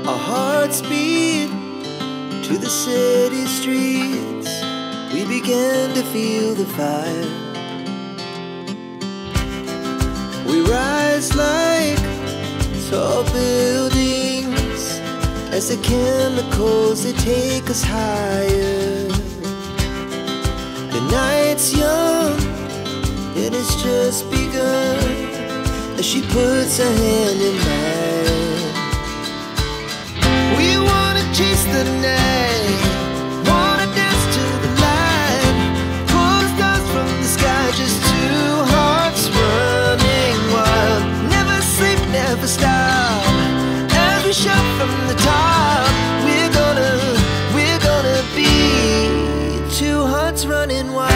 Our hearts beat to the city streets. We began to feel the fire. We rise like tall buildings as the chemicals, they take us higher. The night's young, and it's just begun, as she puts her hand in mine. We wanna chase the night, wanna dance to the light, pull the stars from the sky, just two hearts running wild. Never sleep, never stop, as we shout from the top. We're gonna be two hearts running wild.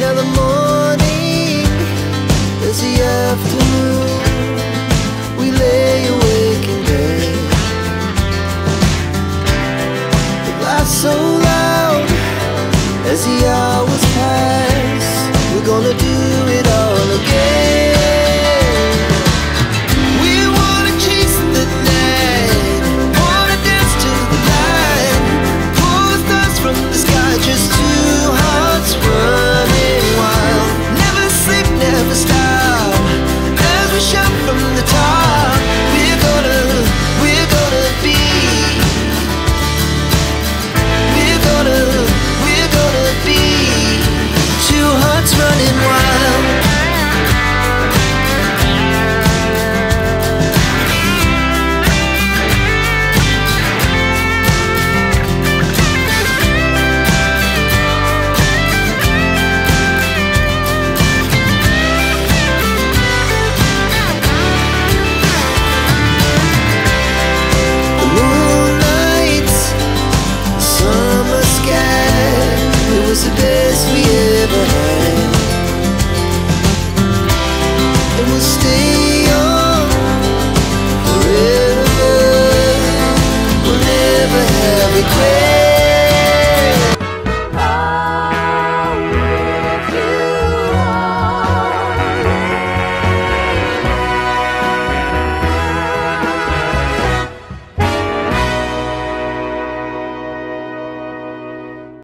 Now the morning is the afternoon. We lay awake in bed. It laughs so loud as the hours pass. We're gonna do